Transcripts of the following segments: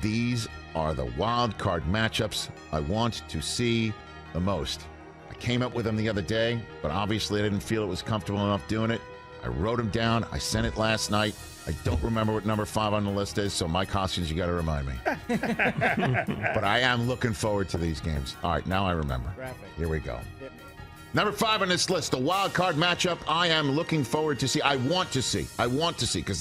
these are the wild card matchups I want to see the most. I came up with them the other day, but obviously I didn't feel it was comfortable enough doing it. I wrote them down. I sent it last night. I don't remember what number 5 on the list is, so Mike Hoskins, you got to remind me. But I am looking forward to these games. All right, now I remember. Here we go. Number 5 on this list, the wild card matchup I am looking forward to see. I want to see, because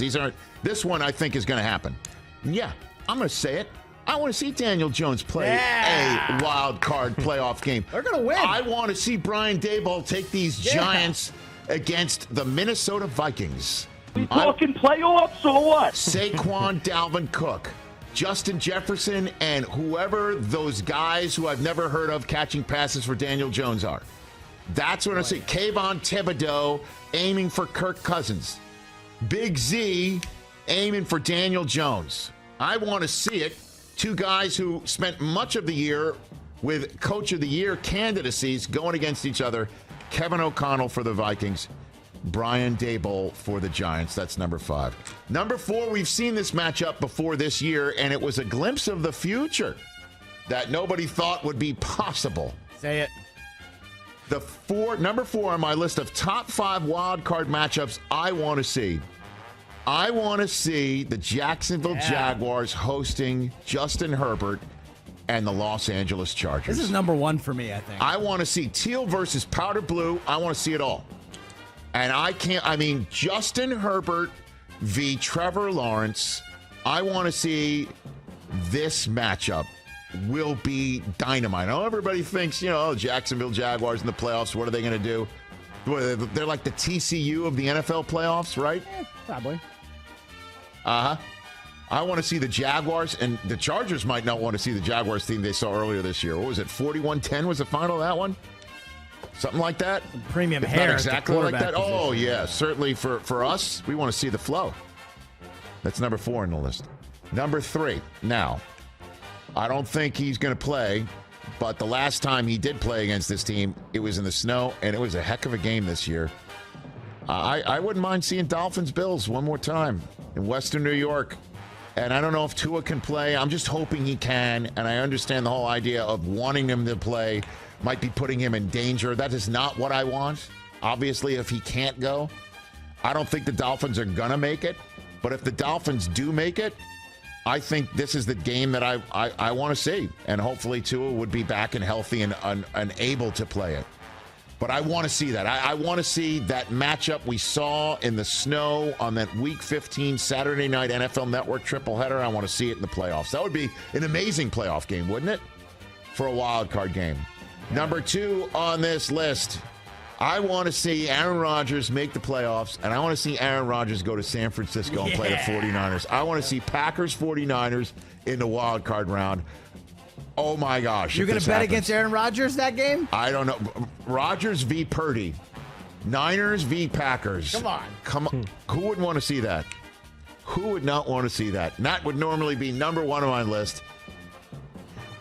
this one I think is going to happen. Yeah, I'm going to say it. I want to see Daniel Jones play a wild card playoff game. They're going to win. I want to see Brian Daboll take these Giants against the Minnesota Vikings. We talking playoffs or what? Saquon, Dalvin Cook, Justin Jefferson, and whoever those guys who I've never heard of catching passes for Daniel Jones are. That's what I see. Kayvon Thibodeau aiming for Kirk Cousins. Big Z aiming for Daniel Jones. I want to see it. Two guys who spent much of the year with Coach of the Year candidacies going against each other. Kevin O'Connell for the Vikings. Brian Daboll for the Giants. That's number 5. Number 4, we've seen this matchup before this year, and it was a glimpse of the future that nobody thought would be possible. Say it. Number 4 on my list of top 5 wild card matchups I want to see. I want to see the Jacksonville Jaguars hosting Justin Herbert and the Los Angeles Chargers. This is number 1 for me, I think. I want to see teal versus powder blue. I want to see it all. And Justin Herbert v. Trevor Lawrence, I want to see this matchup will be dynamite. I know everybody thinks, Jacksonville Jaguars in the playoffs, what are they going to do? They're like the TCU of the NFL playoffs, right? Probably. I want to see the Jaguars, and the Chargers might not want to see the Jaguars team they saw earlier this year. What was it, 41-10 was the final of that one? Something like that? Premium It's hair. not exactly like that. Position. Oh, yeah. Certainly for us, we want to see the flow. That's number 4 on the list. Number 3. Now, I don't think he's going to play, but the last time he did play against this team, it was in the snow, and it was a heck of a game this year. I wouldn't mind seeing Dolphins-Bills one more time in Western New York. And I don't know if Tua can play. I'm just hoping he can, and I understand the whole idea of wanting him to play might be putting him in danger. That is not what I want. Obviously, if he can't go, I don't think the Dolphins are going to make it. But if the Dolphins do make it, I think this is the game that I want to see. And hopefully Tua would be back and healthy and able to play it. But I want to see that. I want to see that matchup we saw in the snow on that Week 15 Saturday night NFL Network tripleheader. I want to see it in the playoffs. That would be an amazing playoff game, wouldn't it? For a wild card game. Number 2 on this list, I want to see Aaron Rodgers make the playoffs, and I want to see Aaron Rodgers go to San Francisco and play the 49ers. I want to see Packers 49ers in the wild card round. Oh, my gosh. You're going to bet against Aaron Rodgers that game? I don't know. Rodgers v. Purdy. Niners v. Packers. Come on. Who wouldn't want to see that? Who would not want to see that? And that would normally be number 1 on my list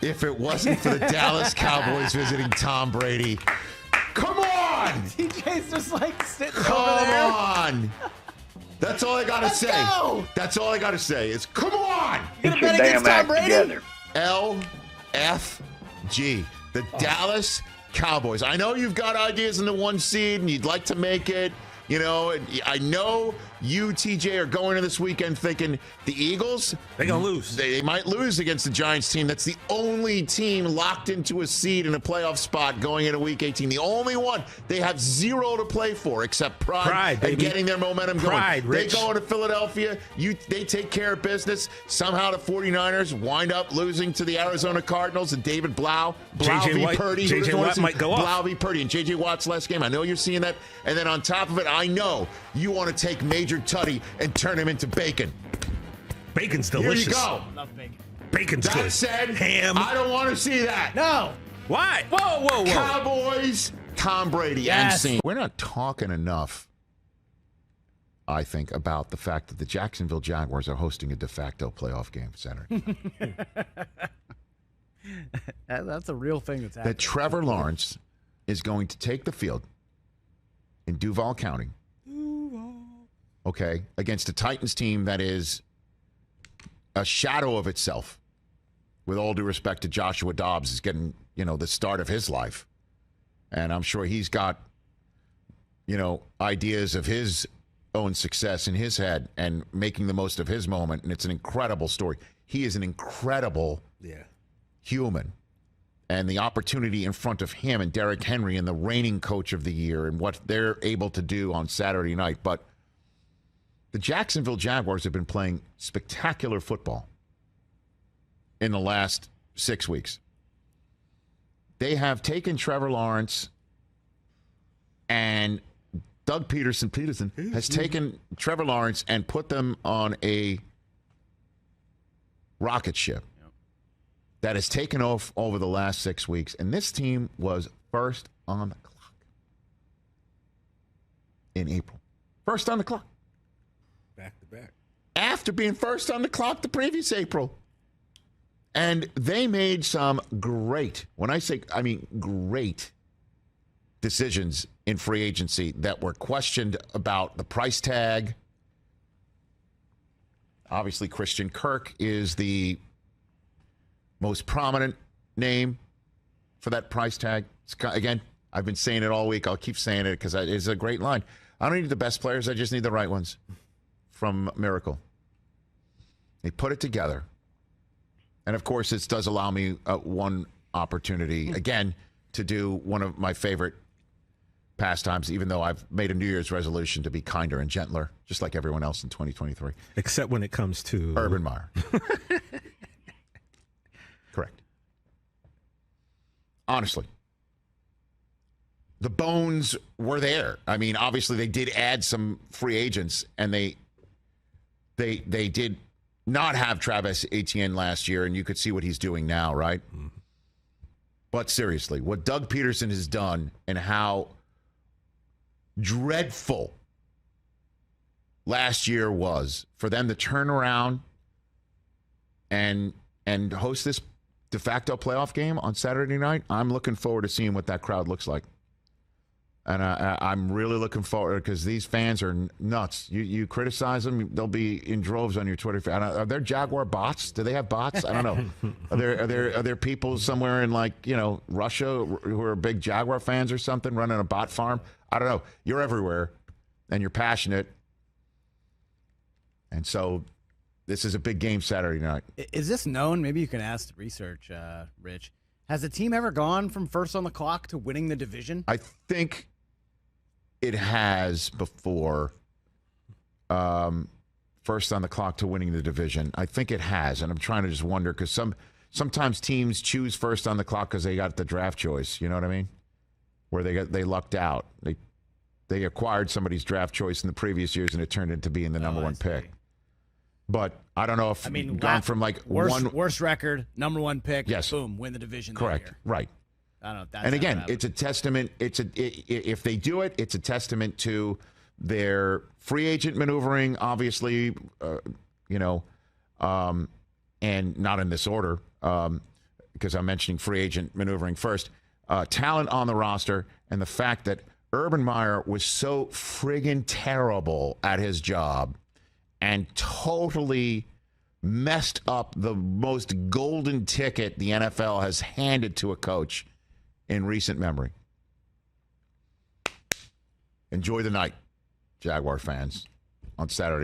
if it wasn't for the Dallas Cowboys visiting Tom Brady. Come on! TJ's just like sitting Come over there. on! That's all I got to say. Go! That's all I got to say is, come on! You going to bet against Tom Brady? Together. LFG. The Dallas Cowboys. I know you've got ideas in the 1 seed and you'd like to make it. I know you, TJ, are going to this weekend thinking the Eagles, they're going to lose. They might lose against the Giants team. That's the only team locked into a seed in a playoff spot going into Week 18. The only one. They have 0 to play for except pride and getting their momentum going. They go into Philadelphia. They take care of business. Somehow the 49ers wind up losing to the Arizona Cardinals and David Blau v. Purdy. J.J. Watt might go off. Blau v. Purdy and J.J. Watt's last game. I know you're seeing that. And then on top of it, I know you want to take Major Tutty and turn him into bacon. Bacon's delicious. Here you go. Love bacon. Bacon's good. That said, ham. I don't want to see that. No. Why? Whoa. Cowboys, Tom Brady, and scene. We're not talking enough, I think, about the fact that the Jacksonville Jaguars are hosting a de facto playoff game Saturday. That's a real thing that's happening. That Trevor Lawrence is going to take the field in Duval County, okay, against a Titans team that is a shadow of itself. with all due respect to Joshua Dobbs, is getting, the start of his life. And I'm sure he's got, ideas of his own success in his head and making the most of his moment. And it's an incredible story. He is an incredible human. And the opportunity in front of him and Derrick Henry and the reigning coach of the year and what they're able to do on Saturday night. But the Jacksonville Jaguars have been playing spectacular football in the last 6 weeks. They have taken Trevor Lawrence, and Doug Peterson has taken Trevor Lawrence and put them on a rocket ship that has taken off over the last 6 weeks. And this team was first on the clock in April. First on the clock. Back to back. After being first on the clock the previous April. And they made some great, when I say, I mean great decisions in free agency that were questioned about the price tag. Obviously, Christian Kirk is the most prominent name for that price tag. Again, I've been saying it all week. I'll keep saying it because it's a great line. I don't need the best players. I just need the right ones from Miracle. They put it together. And, of course, this does allow me one opportunity, again, to do one of my favorite pastimes, even though I've made a New Year's resolution to be kinder and gentler, just like everyone else in 2023. Except when it comes to Urban Meyer. Correct. Honestly. The bones were there. I mean, obviously they did add some free agents, and they did not have Travis Etienne last year, and you could see what he's doing now, right? Mm-hmm. But seriously, what Doug Peterson has done and how dreadful last year was for them to turn around and host this de facto playoff game on Saturday night, I'm looking forward to seeing what that crowd looks like. And I'm really looking forward, because these fans are nuts. You criticize them, they'll be in droves on your Twitter feed. Are there Jaguar bots? Do they have bots? I don't know. Are there people somewhere in Russia who are big Jaguar fans or something running a bot farm? I don't know. You're everywhere, and you're passionate. And so this is a big game Saturday night. Is this known? Maybe you can ask the research, Rich. Has a team ever gone from first on the clock to winning the division? I think it has before. First on the clock to winning the division. I think it has, and I'm trying to just wonder, because sometimes teams choose first on the clock because they got the draft choice. You know what I mean? Where they lucked out. They acquired somebody's draft choice in the previous years, and it turned into being the number one pick. But I don't know if gone from worst record, number one pick, yes, boom, win the division. Correct, that year. right. I don't know. If that's and again, it's a testament. If they do it, it's a testament to their free agent maneuvering, obviously, and not in this order, because I'm mentioning free agent maneuvering first. Talent on the roster, and the fact that Urban Meyer was so friggin' terrible at his job and totally messed up the most golden ticket the NFL has handed to a coach in recent memory. Enjoy the night, Jaguar fans, on Saturday.